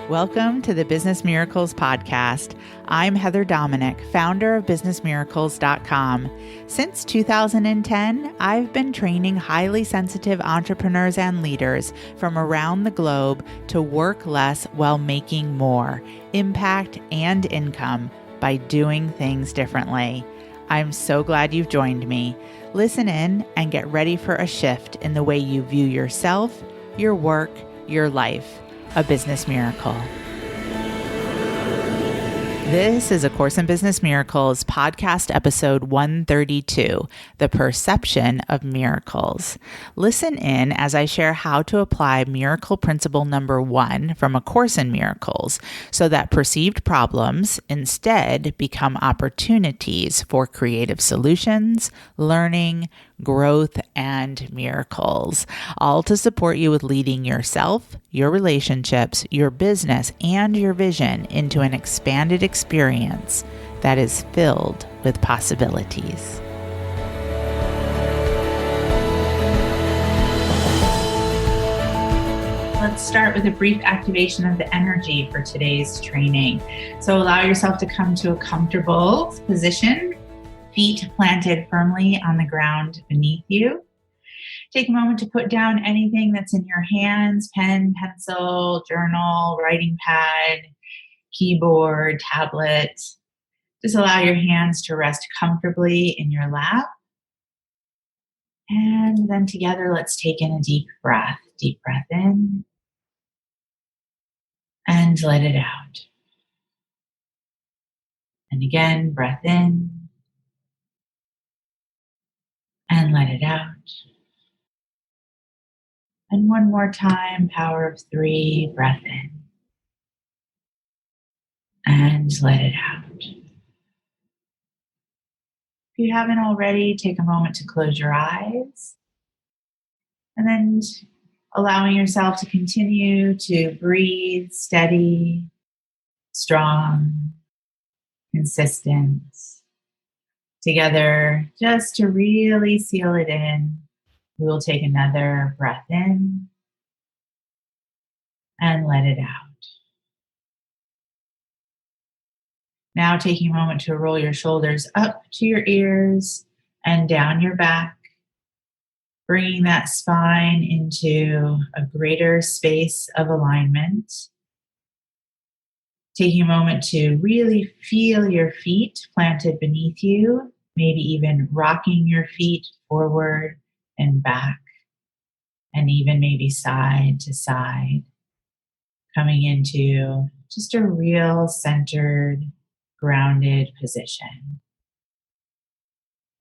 Welcome to the Business Miracles Podcast. I'm Heather Dominick, founder of BusinessMiracles.com. Since 2010, I've been training highly sensitive entrepreneurs and leaders from around the globe to work less while making more impact and income by doing things differently. I'm so glad you've joined me. Listen in and get ready for a shift in the way you view yourself, your work, your life. A Business Miracle. This is A Course in Business Miracles, podcast episode 132, The Perception of Miracles. Listen in as I share how to apply miracle principle number 1 from A Course in Miracles so that perceived problems instead become opportunities for creative solutions, learning, growth, and miracles, all to support you with leading yourself, your relationships, your business, and your vision into an expanded experience that is filled with possibilities. Let's start with a brief activation of the energy for today's training. So allow yourself to come to a comfortable position, feet planted firmly on the ground beneath you. Take a moment to put down anything that's in your hands, pen, pencil, journal, writing pad, keyboard, tablet. Just allow your hands to rest comfortably in your lap. And then together, let's take in a deep breath. Deep breath in and let it out. And again, breath in and let it out. And one more time, power of 3, breath in and let it out. If you haven't already, take a moment to close your eyes and then allowing yourself to continue to breathe steady, strong, consistent. Together, just to really seal it in, we will take another breath in and let it out. Now taking a moment to roll your shoulders up to your ears and down your back, bringing that spine into a greater space of alignment. Taking a moment to really feel your feet planted beneath you, maybe even rocking your feet forward and back, and even maybe side to side, coming into just a real centered, grounded position.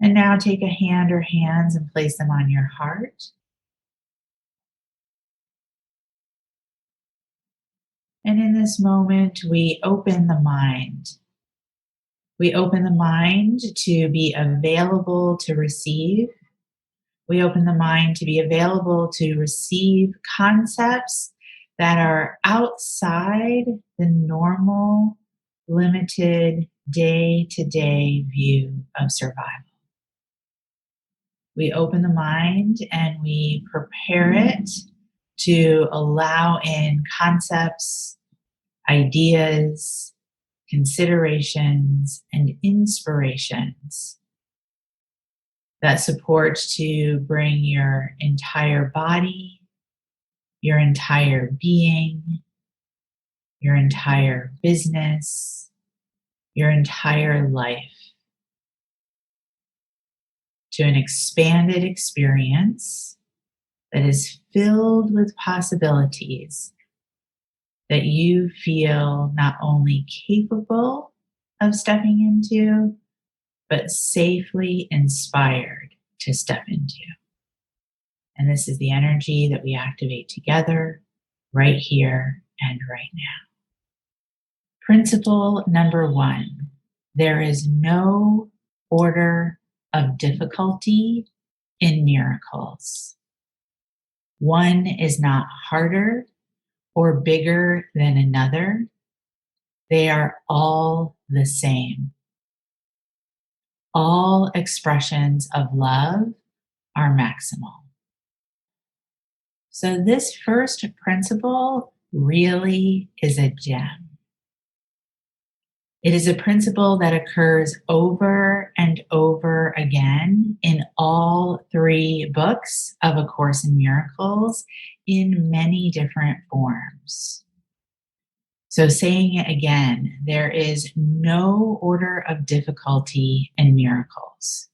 And now take a hand or hands and place them on your heart. And in this moment, we open the mind. We open the mind to be available to receive. We open the mind to be available to receive concepts that are outside the normal, limited, day-to-day view of survival. We open the mind and we prepare it to allow in concepts, ideas, considerations, and inspirations that support to bring your entire body, your entire being, your entire business, your entire life to an expanded experience that is filled with possibilities that you feel not only capable of stepping into, but safely inspired to step into. And this is the energy that we activate together right here and right now. Principle number 1, there is no order of difficulty in miracles. One is not harder or bigger than another. They are all the same. All expressions of love are maximal. So this first principle really is a gem. It is a principle that occurs over and over again in all three books of A Course in Miracles in many different forms. So, saying it again, there is no order of difficulty in miracles.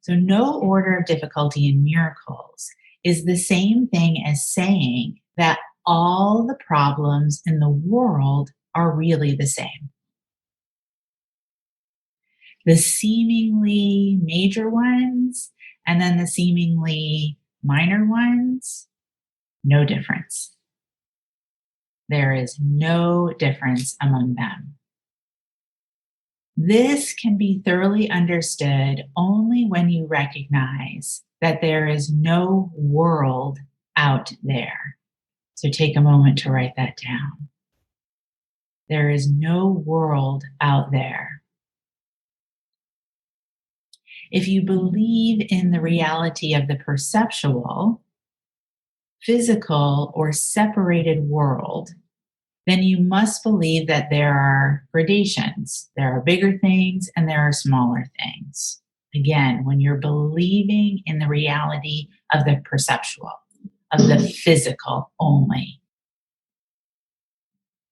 So, no order of difficulty in miracles is the same thing as saying that all the problems in the world are really the same. The seemingly major ones and then the seemingly minor ones, no difference. There is no difference among them. This can be thoroughly understood only when you recognize that there is no world out there. So take a moment to write that down. There is no world out there. If you believe in the reality of the perceptual, physical, or separated world, then you must believe that there are gradations. There are bigger things and there are smaller things. Again, when you're believing in the reality of the perceptual, of the physical only.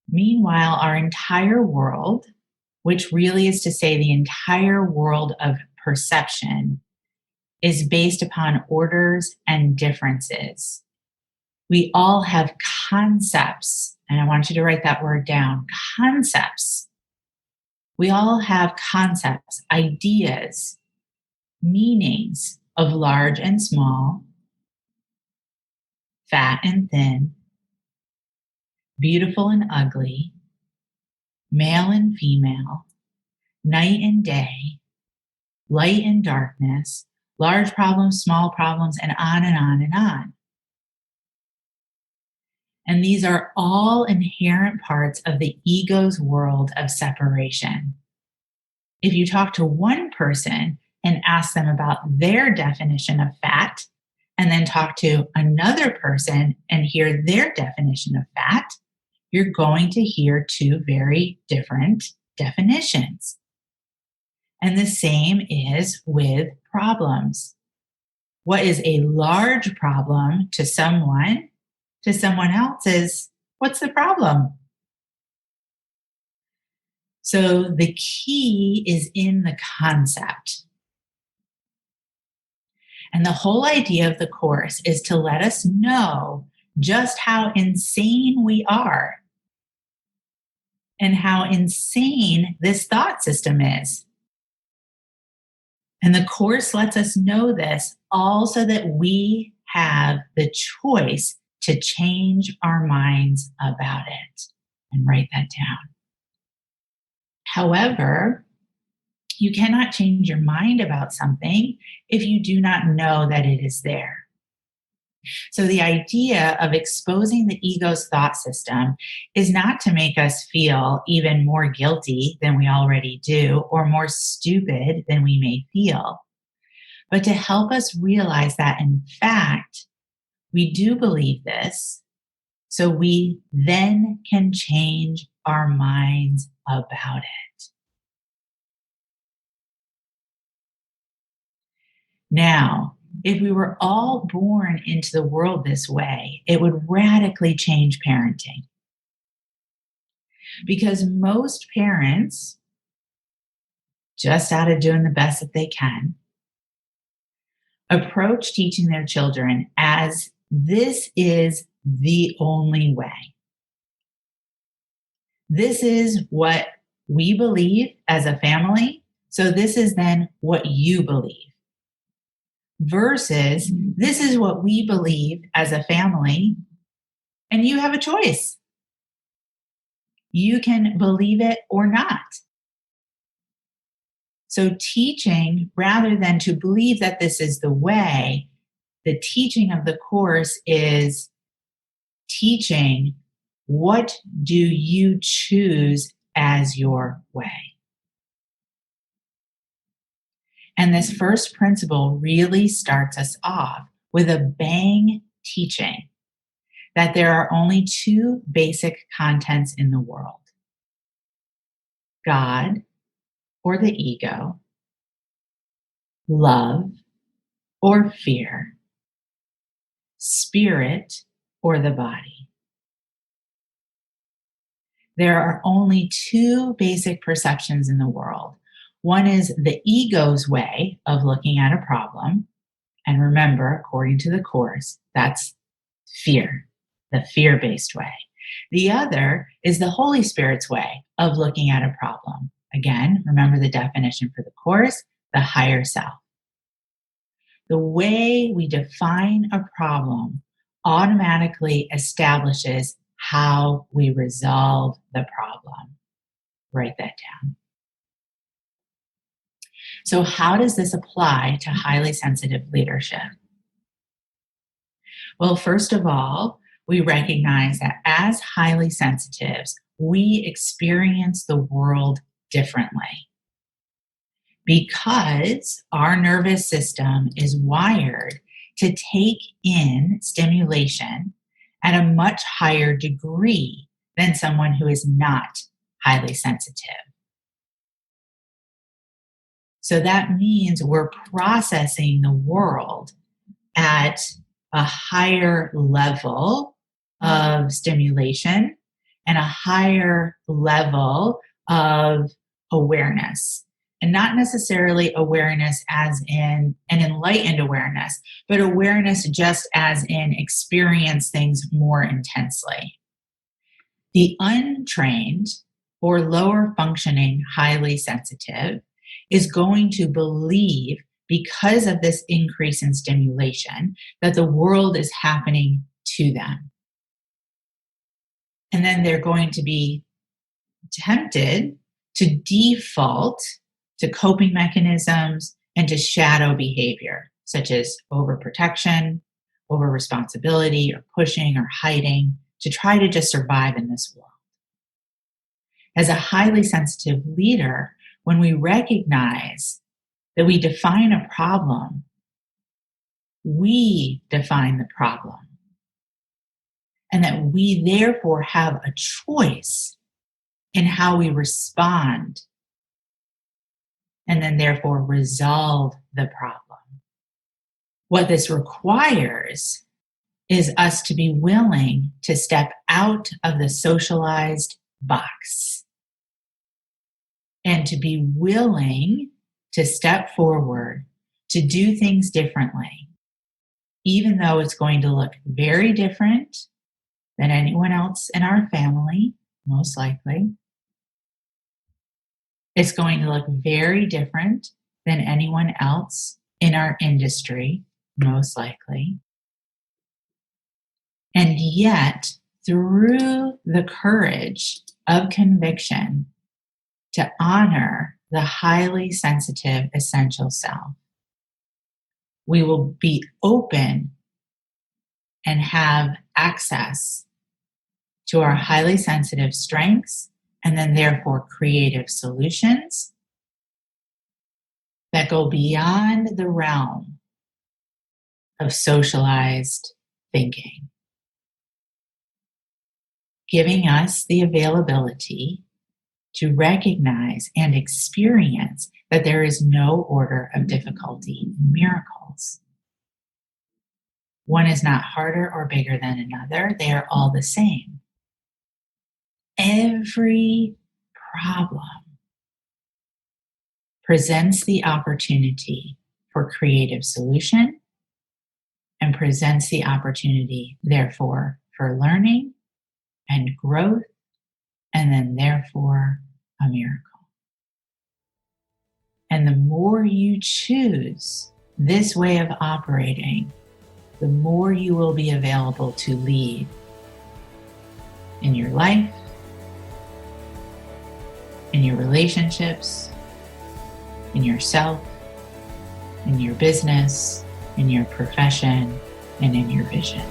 Meanwhile, our entire world, which really is to say the entire world of perception, is based upon orders and differences. We all have concepts, and I want you to write that word down, concepts. We all have concepts, ideas, meanings of large and small, fat and thin, beautiful and ugly, male and female, night and day, light and darkness, large problems, small problems, and on and on and on. And these are all inherent parts of the ego's world of separation. If you talk to one person and ask them about their definition of fat, and then talk to another person and hear their definition of fat, you're going to hear two very different definitions. And the same is with problems. What is a large problem to someone else is, what's the problem? So the key is in the concept. And the whole idea of the Course is to let us know just how insane we are and how insane this thought system is. And the Course lets us know this all so that we have the choice to change our minds about it. And write that down. However, you cannot change your mind about something if you do not know that it is there. So the idea of exposing the ego's thought system is not to make us feel even more guilty than we already do or more stupid than we may feel, but to help us realize that, in fact, we do believe this, so we then can change our minds about it. Now, if we were all born into the world this way, it would radically change parenting. Because most parents, just out of doing the best that they can, approach teaching their children as this is the only way. This is what we believe as a family, so this is then what you believe. Versus, this is what we believe as a family, and you have a choice. You can believe it or not. So teaching, rather than to believe that this is the way, the teaching of the Course is teaching, what do you choose as your way? And this first principle really starts us off with a bang teaching that there are only two basic contents in the world: God or the ego, love or fear, spirit or the body. There are only two basic perceptions in the world. One is the ego's way of looking at a problem. And remember, according to the Course, that's fear, the fear-based way. The other is the Holy Spirit's way of looking at a problem. Again, remember the definition for the Course, the higher self. The way we define a problem automatically establishes how we resolve the problem. Write that down. So how does this apply to highly sensitive leadership? Well, first of all, we recognize that as highly sensitives, we experience the world differently because our nervous system is wired to take in stimulation at a much higher degree than someone who is not highly sensitive. So that means we're processing the world at a higher level of stimulation and a higher level of awareness. And not necessarily awareness as in an enlightened awareness, but awareness just as in experience things more intensely. The untrained or lower functioning highly sensitive is going to believe, because of this increase in stimulation, that the world is happening to them. And then they're going to be tempted to default to coping mechanisms and to shadow behavior, such as overprotection, over responsibility, or pushing or hiding to try to just survive in this world. As a highly sensitive leader, when we recognize that we define a problem, we define the problem, and that we therefore have a choice in how we respond and then therefore resolve the problem. What this requires is us to be willing to step out of the socialized box and to be willing to step forward to do things differently, even though it's going to look very different than anyone else in our family, most likely. It's going to look very different than anyone else in our industry, most likely. And yet, through the courage of conviction to honor the highly sensitive essential self, we will be open and have access to our highly sensitive strengths, and then therefore creative solutions that go beyond the realm of socialized thinking, giving us the availability to recognize and experience that there is no order of difficulty in miracles. One is not harder or bigger than another. They are all the same. Every problem presents the opportunity for creative solution and presents the opportunity, therefore, for learning and growth, and then therefore a miracle. And the more you choose this way of operating, the more you will be available to lead in your life, in your relationships, in yourself, in your business, in your profession, and in your vision.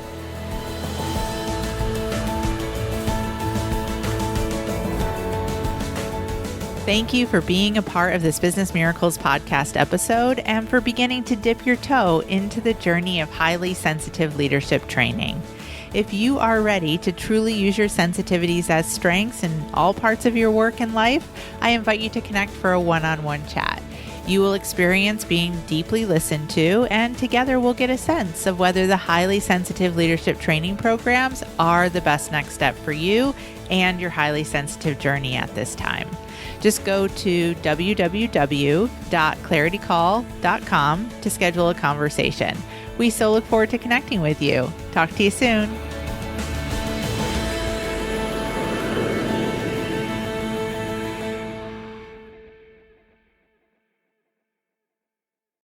Thank you for being a part of this Business Miracles podcast episode and for beginning to dip your toe into the journey of highly sensitive leadership training. If you are ready to truly use your sensitivities as strengths in all parts of your work and life, I invite you to connect for a one-on-one chat. You will experience being deeply listened to, and together we'll get a sense of whether the highly sensitive leadership training programs are the best next step for you and your highly sensitive journey at this time. Just go to www.claritycall.com to schedule a conversation. We so look forward to connecting with you. Talk to you soon.